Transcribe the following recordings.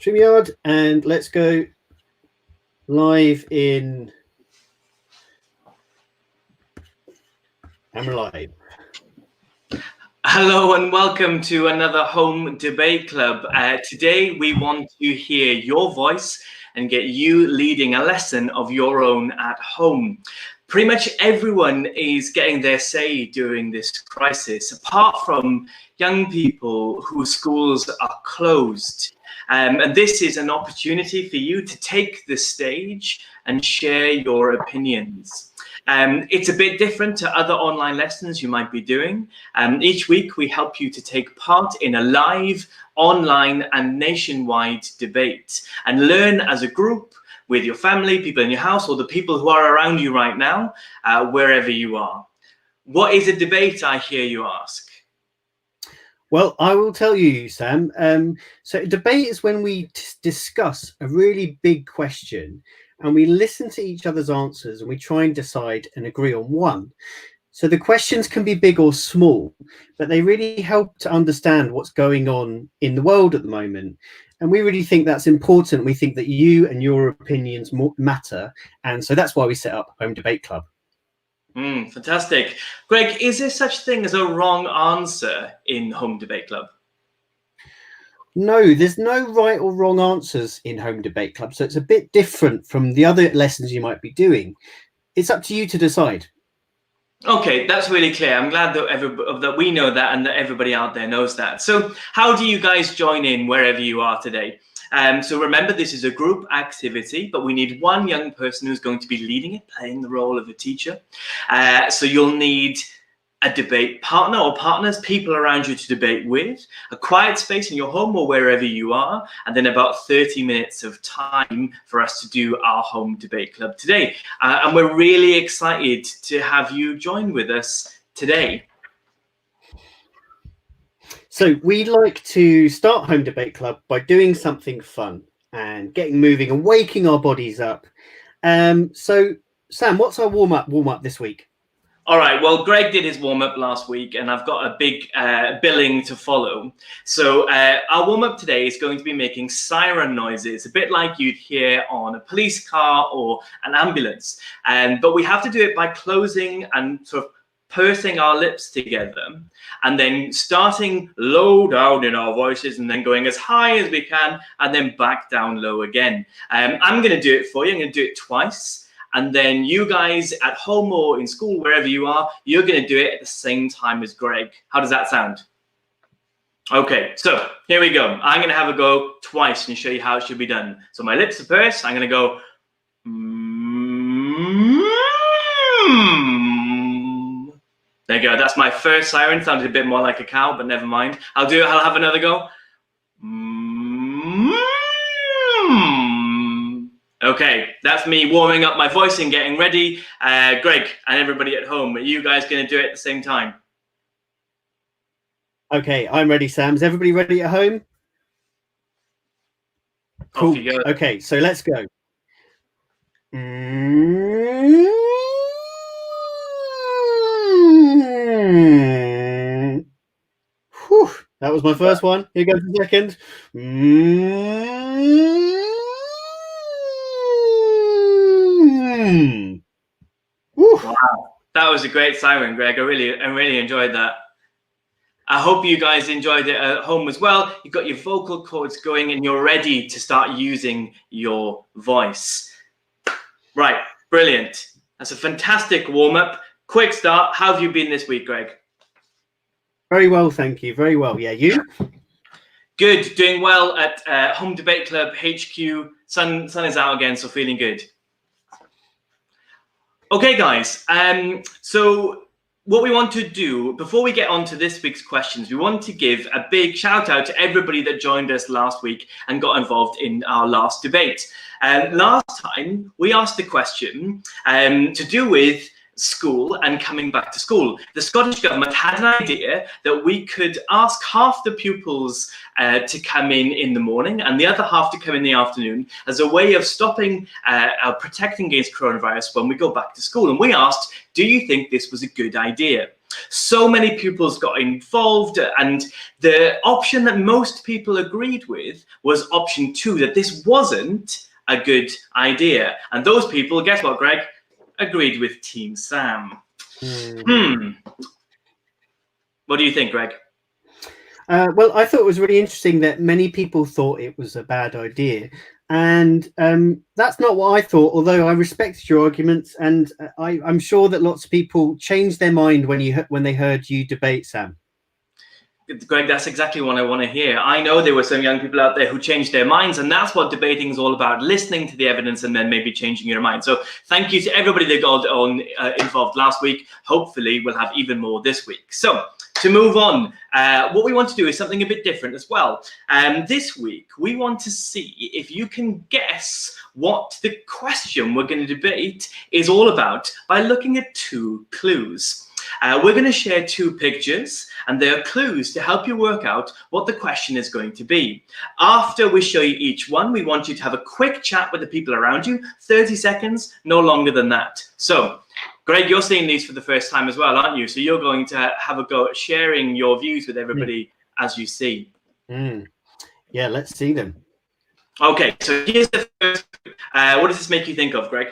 StreamYard, and let's go live in. And we're live. Hello and welcome to another Home Debate Club. Today we want to hear your voice and get you leading a lesson of your own at home. Pretty much everyone is getting their say during this crisis, apart from young people whose schools are closed. And this is an opportunity for you to take the stage and share your opinions. It's a bit different to other online lessons you might be doing. Each week we help you to take part in a live, online and nationwide debate and learn as a group with your family, people in your house, or the people who are around you right now, wherever you are. What is a debate, I hear you ask? Well, I will tell you, Sam. So a debate is when we discuss a really big question and we listen to each other's answers and we try and decide and agree on one. So the questions can be big or small, but they really help to understand what's going on in the world at the moment. And we really think that's important. We think that you and your opinions matter. And so that's why we set up Home Debate Club. Fantastic. Greg, is there such thing as a wrong answer in Home Debate Club? No, there's no right or wrong answers in Home Debate Club. So it's a bit different from the other lessons you might be doing. It's up to you to decide. Okay, that's really clear. I'm glad that we know that and that everybody out there knows that. So how do you guys join in wherever you are today? So remember, this is a group activity, but we need one young person who's going to be leading it, playing the role of a teacher. So you'll need a debate partner or partners, people around you to debate with, a quiet space in your home or wherever you are, and then about 30 minutes of time for us to do our Home Debate Club today. And we're really excited to have you join with us today. So we like to start Home Debate Club by doing something fun and getting moving and waking our bodies up. So Sam, what's our warm-up this week? All right, well, Greg did his warm-up last week, and I've got a big billing to follow. So our warm-up today is going to be making siren noises, a bit like you'd hear on a police car or an ambulance. But we have to do it by closing and sort of pursing our lips together, and then starting low down in our voices, and then going as high as we can, and then back down low again. I'm going to do it for you. I'm going to do it twice. And then you guys at home or in school, wherever you are, you're going to do it at the same time as Greg. How does that sound? Okay, so here we go. I'm going to have a go twice and show you how it should be done. So my lips are pursed. I'm going to go. There you go. That's my first siren. Sounded a bit more like a cow, but never mind. I'll have another go. Okay, that's me warming up my voice and getting ready. Greg and everybody at home, are you guys going to do it at the same time? Okay, I'm ready, Sam. Is everybody ready at home? Cool. Off you go. Okay, so let's go. Whew, that was my first one. Here goes the second. Wow, that was a great siren, Greg. I really enjoyed that. I hope you guys enjoyed it at home as well. You've got your vocal cords going and you're ready to start using your voice. Right, brilliant. That's a fantastic warm-up. Quick start. How have you been this week, Greg? Very well, thank you. Very well. Yeah, you? Good, doing well at Home Debate Club HQ. Sun is out again, so feeling good. Okay, guys. So what we want to do, before we get on to this week's questions, we want to give a big shout out to everybody that joined us last week and got involved in our last debate. Last time, we asked the question to do with school and coming back to school. The Scottish Government had an idea that we could ask half the pupils to come in the morning and the other half to come in the afternoon as a way of stopping protecting against coronavirus when we go back to school. And we asked, do you think this was a good idea? So many pupils got involved, and the option that most people agreed with was option 2, that this wasn't a good idea. And those people, guess what, Greg? Agreed with Team Sam. What do you think, Greg? Well, I thought it was really interesting that many people thought it was a bad idea. And that's not what I thought, although I respected your arguments. And I'm sure that lots of people changed their mind when they heard you debate, Sam. Greg, that's exactly what I want to hear. I know there were some young people out there who changed their minds, and that's what debating is all about, listening to the evidence and then maybe changing your mind. So thank you to everybody that got involved last week. Hopefully we'll have even more this week. So to move on, what we want to do is something a bit different as well. This week, we want to see if you can guess what the question we're going to debate is all about by looking at 2 clues. We're going to share 2 pictures, and they are clues to help you work out what the question is going to be. After we show you each one, we want you to have a quick chat with the people around you, 30 seconds, no longer than that. So, Greg, you're seeing these for the first time as well, aren't you? So you're going to have a go at sharing your views with everybody as you see. Yeah, let's see them. Okay, so here's the first. What does this make you think of, Greg?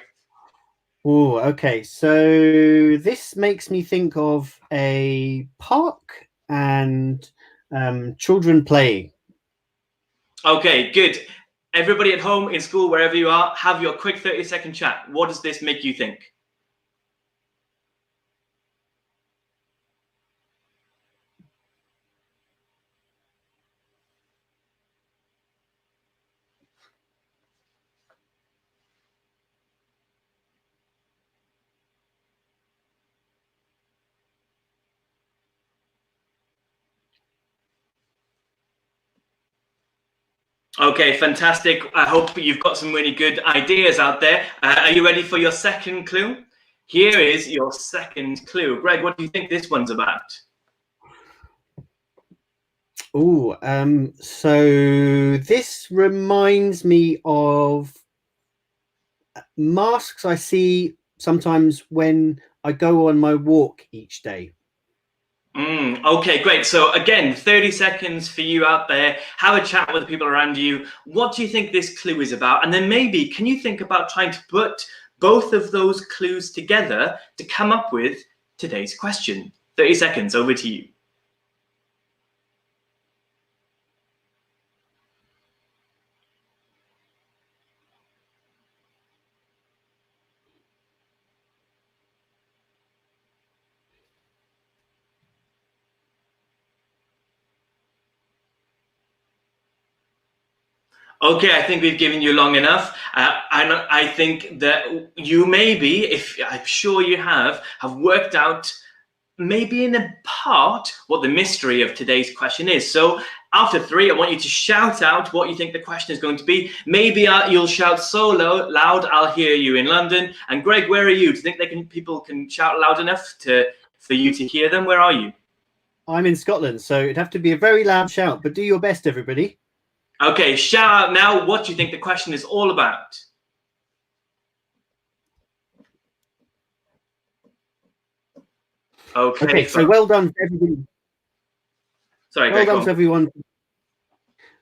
Oh, okay. So this makes me think of a park and children playing. Okay, good. Everybody at home, in school, wherever you are, have your quick 30-second chat. What does this make you think? Okay, fantastic. I hope you've got some really good ideas out there. Are you ready for your second clue? Here is your second clue. Greg, what do you think this one's about? Oh, so this reminds me of masks I see sometimes when I go on my walk each day. Okay, great. So again, 30 seconds for you out there. Have a chat with the people around you. What do you think this clue is about? And then maybe, can you think about trying to put both of those clues together to come up with today's question? 30 seconds, over to you. Okay, I think we've given you long enough. And I think that you maybe, if I'm sure you have worked out maybe in a part what the mystery of today's question is. So after 3, I want you to shout out what you think the question is going to be. Maybe you'll shout so loud, I'll hear you in London. And Greg, where are you? Do you think people can shout loud enough for you to hear them? Where are you? I'm in Scotland, so it'd have to be a very loud shout, but do your best, everybody. Okay, shout out now what you think the question is all about. Okay, so well done to everybody. Sorry, well done to everyone.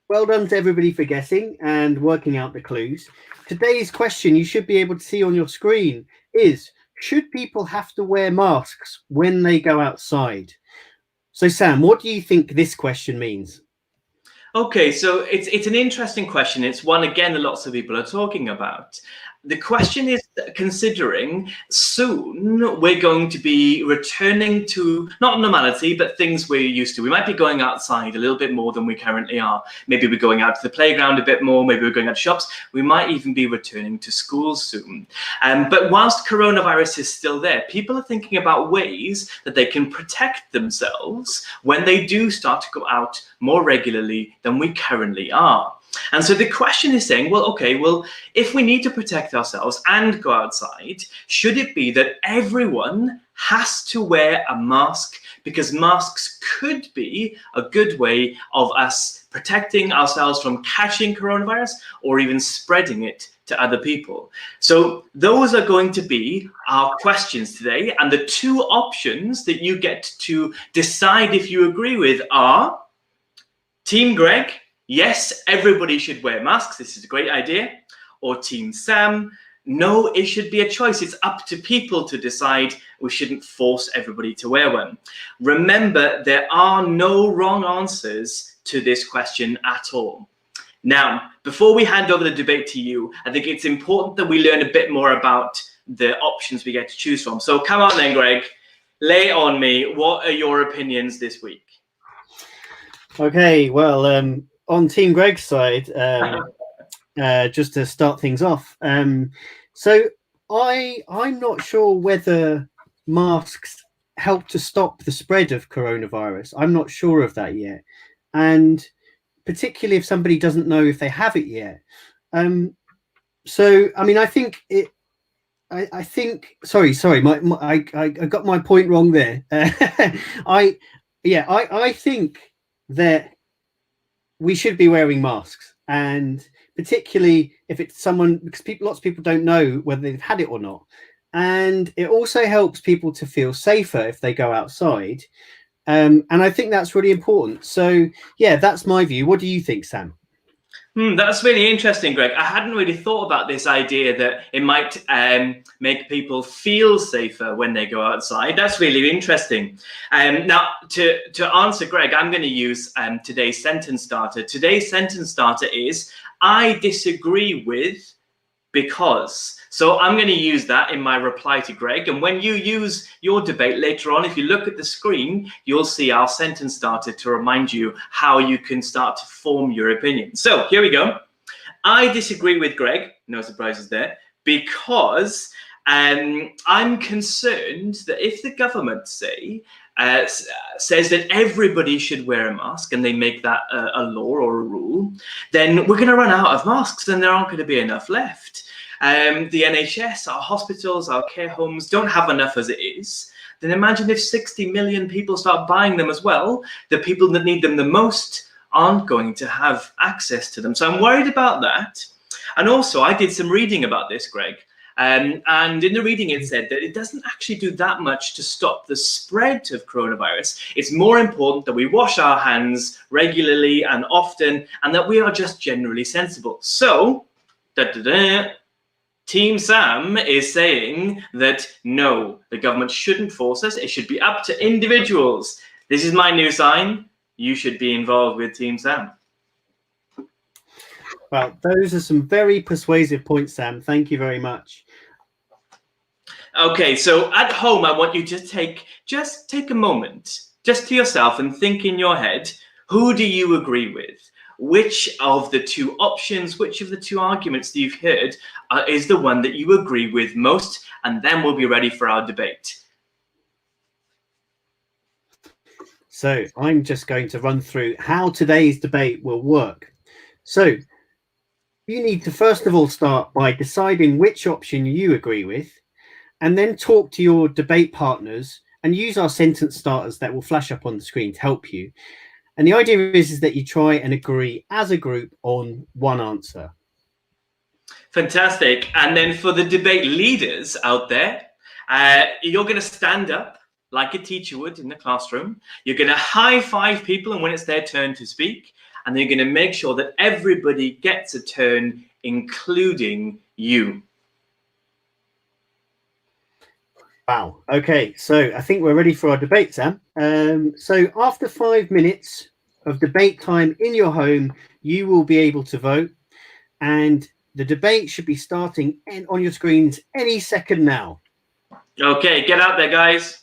Well done to everybody for guessing and working out the clues. Today's question, you should be able to see on your screen, is should people have to wear masks when they go outside? So Sam, what do you think this question means? Okay, so it's an interesting question. It's one, again, that lots of people are talking about. The question is considering soon we're going to be returning to not normality, but things we're used to. We might be going outside a little bit more than we currently are. Maybe we're going out to the playground a bit more. Maybe we're going out to shops. We might even be returning to school soon. But whilst coronavirus is still there, people are thinking about ways that they can protect themselves when they do start to go out more regularly than we currently are. And so the question is saying, well, okay, well, if we need to protect ourselves and go outside, should it be that everyone has to wear a mask? Because masks could be a good way of us protecting ourselves from catching coronavirus or even spreading it to other people? So those are going to be our questions today. And the two options that you get to decide if you agree with are Team Greg, yes, everybody should wear masks. This is a great idea. Or Team Sam, no, it should be a choice. It's up to people to decide. We shouldn't force everybody to wear one. Remember, there are no wrong answers to this question at all. Now, before we hand over the debate to you, I think it's important that we learn a bit more about the options we get to choose from. So come on then, Greg, lay it on me. What are your opinions this week? Okay, well, on Team Greg's side, just to start things off, so I'm not sure whether masks help to stop the spread of coronavirus. I'm not sure of that yet, and particularly if somebody doesn't know if they have it yet. So I mean, I think it. I think. Sorry. I got my point wrong there. I think that we should be wearing masks, and particularly if it's someone, because lots of people don't know whether they've had it or not, and it also helps people to feel safer if they go outside, and I think that's really important. So yeah, that's my view. What do you think, Sam? That's really interesting, Greg. I hadn't really thought about this idea that it might make people feel safer when they go outside. That's really interesting. Now, to answer Greg, I'm going to use today's sentence starter. Today's sentence starter is, I disagree with because. So I'm going to use that in my reply to Greg. And when you use your debate later on, if you look at the screen, you'll see our sentence starter to remind you how you can start to form your opinion. So here we go. I disagree with Greg. No surprises there. Because I'm concerned that if the government, say, says that everybody should wear a mask and they make that a law or a rule, then we're going to run out of masks and there aren't going to be enough left. The NHS, our hospitals, our care homes don't have enough as it is. Then imagine if 60 million people start buying them as well. The people that need them the most aren't going to have access to them. So I'm worried about that. And also, I did some reading about this, Greg. And in the reading, it said that it doesn't actually do that much to stop the spread of coronavirus. It's more important that we wash our hands regularly and often, and that we are just generally sensible. So, Team Sam is saying that no, the government shouldn't force us. It should be up to individuals. This is my new sign. You should be involved with Team Sam. Well, those are some very persuasive points, Sam. Thank you very much. Okay, so at home, I want you to just take a moment, just to yourself, and think in your head, who do you agree with? Which of the two options, which of the two arguments that you've heard is the one that you agree with most? And then we'll be ready for our debate. So I'm just going to run through how today's debate will work. So you need to first of all start by deciding which option you agree with, and then talk to your debate partners and use our sentence starters that will flash up on the screen to help you. And the idea is that you try and agree as a group on one answer. Fantastic. And then for the debate leaders out there, you're going to stand up like a teacher would in the classroom. You're going to high five people and when it's their turn to speak. And then you're going to make sure that everybody gets a turn, including you. Wow. Okay, so I think we're ready for our debate, Sam. So after 5 minutes of debate time in your home, you will be able to vote, and the debate should be starting on your screens any second now. Okay, get out there, guys.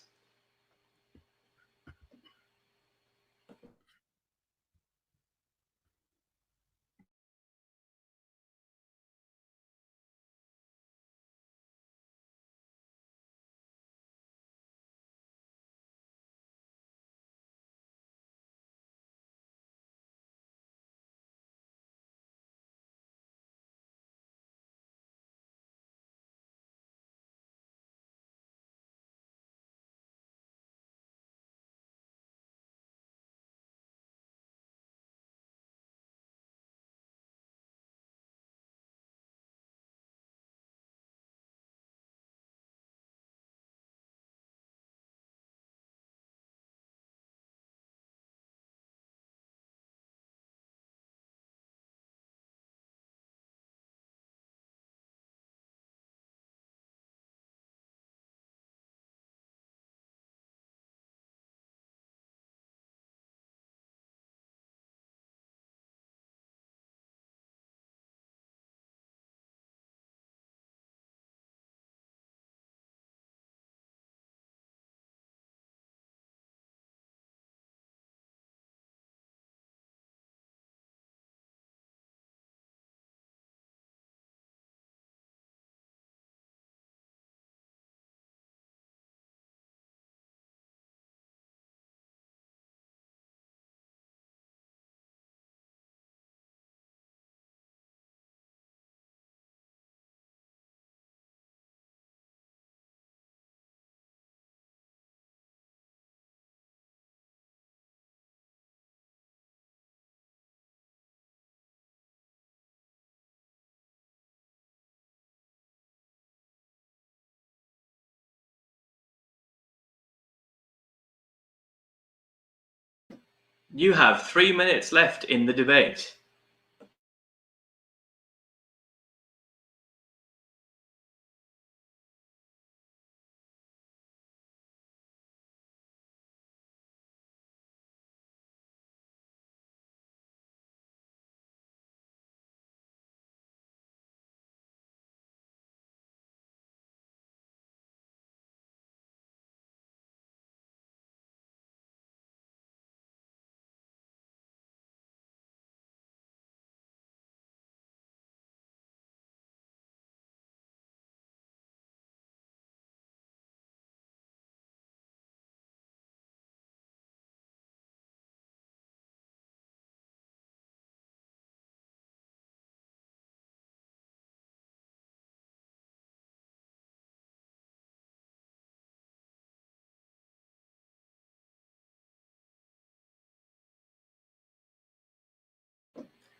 You have 3 minutes left in the debate.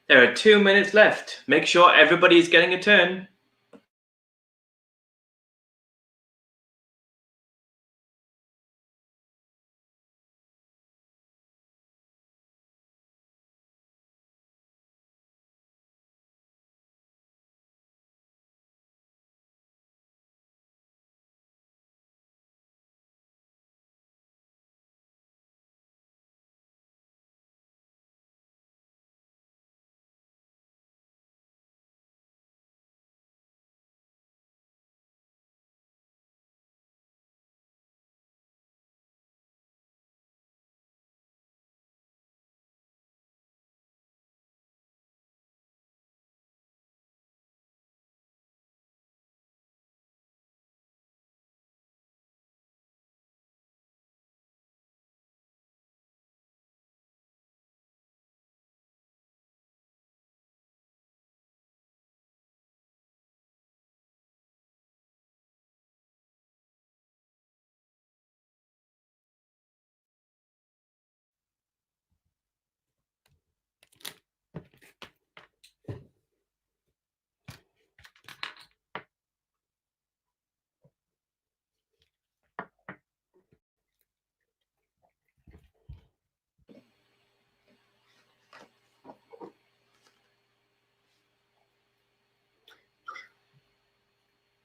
There are 2 minutes left. Make sure everybody's getting a turn.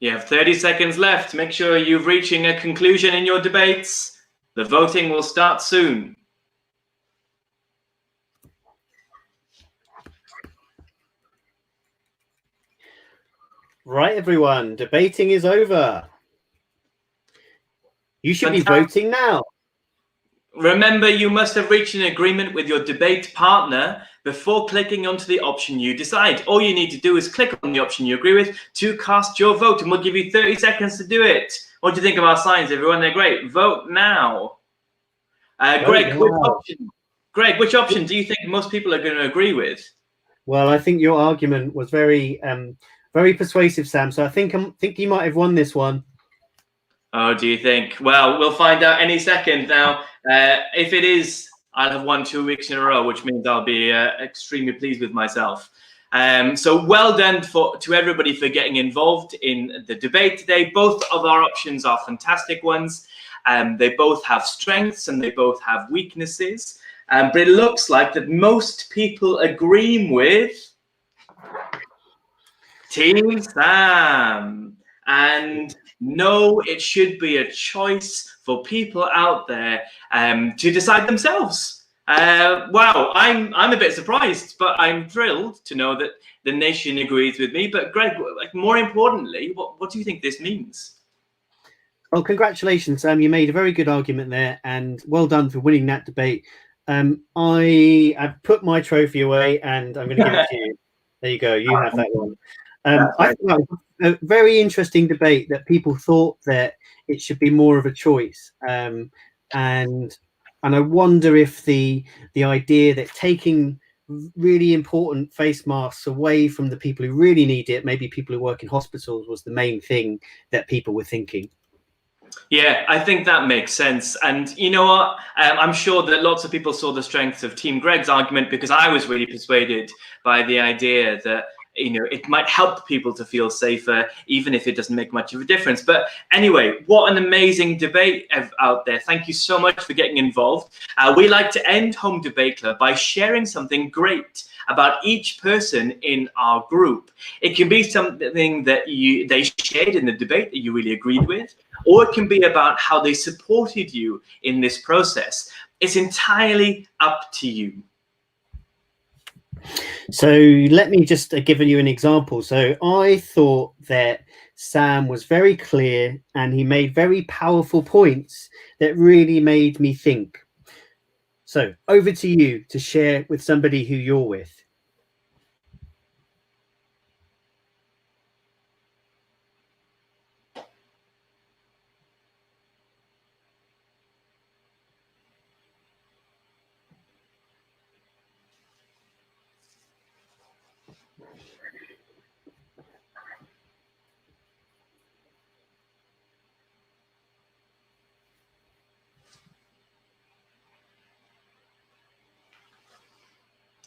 You have 30 seconds left. Make sure you're reaching a conclusion in your debates. The voting will start soon. Right, everyone, debating is over. You should be voting now. Remember, you must have reached an agreement with your debate partner before clicking onto the option you decide. All you need to do is click on the option you agree with to cast your vote, and we'll give you 30 seconds to do it. What do you think of our signs, everyone? They're great. Vote now. Greg, which option do you think most people are going to agree with? Well, I think your argument was very persuasive, Sam. So I think you might have won this one. Oh, do you think? Well, we'll find out any second now. If it is, I'll have won 2 weeks in a row, which means I'll be extremely pleased with myself. So well done to everybody for getting involved in the debate today. Both of our options are fantastic ones. They both have strengths and they both have weaknesses. But it looks like that most people agree with Team Sam. And no, it should be a choice for people out there to decide themselves. Wow, I'm a bit surprised, but I'm thrilled to know that the nation agrees with me. But Greg, like, more importantly, what do you think this means? Well, congratulations, Sam. You made a very good argument there, and well done for winning that debate. I have put my trophy away, and I'm going to give it to you. There you go. You have that one. I think that was a very interesting debate, that people thought that it should be more of a choice, and I wonder if the idea that taking really important face masks away from the people who really need it, maybe people who work in hospitals, was the main thing that people were thinking. Yeah, I think that makes sense. And you know what? I'm sure that lots of people saw the strengths of Team Greg's argument, because I was really persuaded by the idea that it might help people to feel safer, even if it doesn't make much of a difference. But anyway, what an amazing debate out there. Thank you so much for getting involved. We like to end Home Debate Club by sharing something great about each person in our group. It can be something that they shared in the debate that you really agreed with, or it can be about how they supported you in this process. It's entirely up to you. So let me just give you an example. So I thought that Sam was very clear and he made very powerful points that really made me think. So over to you to share with somebody who you're with.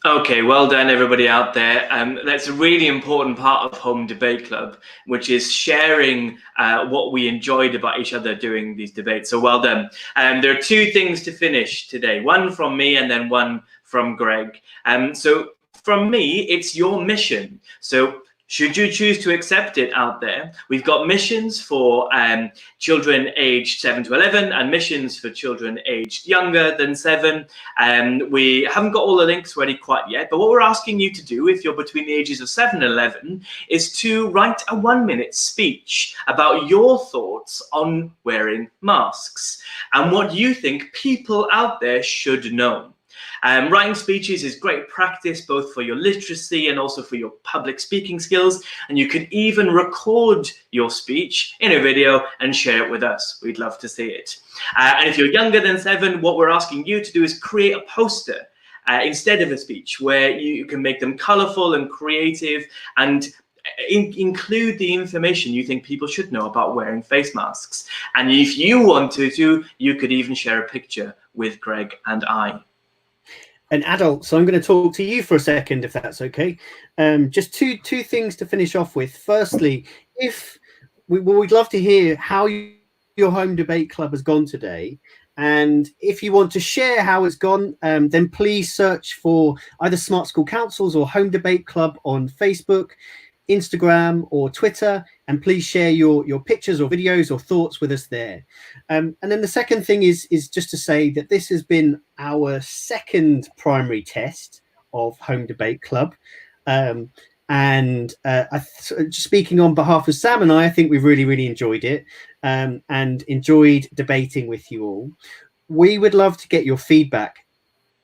Okay, well done, everybody out there. That's a really important part of Home Debate Club, which is sharing what we enjoyed about each other during these debates. So well done. There are two things to finish today, one from me and then one from Greg. So from me, it's your mission. So should you choose to accept it out there, we've got missions for children aged 7 to 11 and missions for children aged younger than 7. We haven't got all the links ready quite yet, but what we're asking you to do if you're between the ages of 7 and 11 is to write a 1-minute speech about your thoughts on wearing masks and what you think people out there should know. Writing speeches is great practice both for your literacy and also for your public speaking skills, and you could even record your speech in a video and share it with us. We'd love to see it. And if you're younger than 7, what we're asking you to do is create a poster instead of a speech where you can make them colorful and creative and include the information you think people should know about wearing face masks. And if you wanted to, you could even share a picture with Greg and I. An adult, so I'm going to talk to you for a second, if that's okay. Just two things to finish off with. Firstly, we'd love to hear how your Home Debate Club has gone today, and if you want to share how it's gone, then please search for either Smart School Councils or Home Debate Club on Facebook, Instagram or Twitter, and please share your pictures or videos or thoughts with us there. And then the second thing is just to say that this has been our second primary test of Home Debate Club. Speaking on behalf of Sam and I think we've really enjoyed it and enjoyed debating with you all. We would love to get your feedback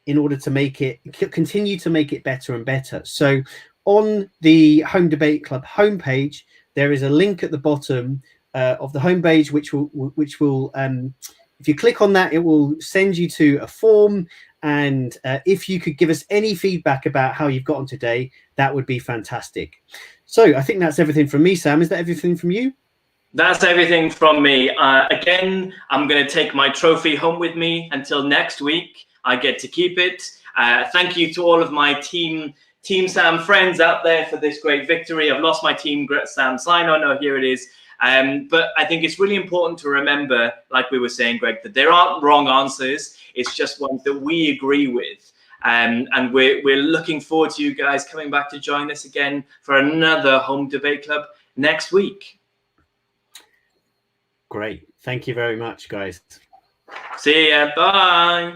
in order to continue to make it better and better. So on the Home Debate Club homepage, there is a link at the bottom of the homepage, which will if you click on that, it will send you to a form. And if you could give us any feedback about how you've gotten today, that would be fantastic. So I think that's everything from me, Sam. Is that everything from you? That's everything from me. Again, I'm going to take my trophy home with me until next week. I get to keep it. Thank you to all of my Team Sam friends out there for this great victory. I've lost my Team Sam sign on. Oh, here it is. But I think it's really important to remember, like we were saying, Greg, that there aren't wrong answers. It's just ones that we agree with. And we're looking forward to you guys coming back to join us again for another Home Debate Club next week. Great. Thank you very much, guys. See ya. Bye.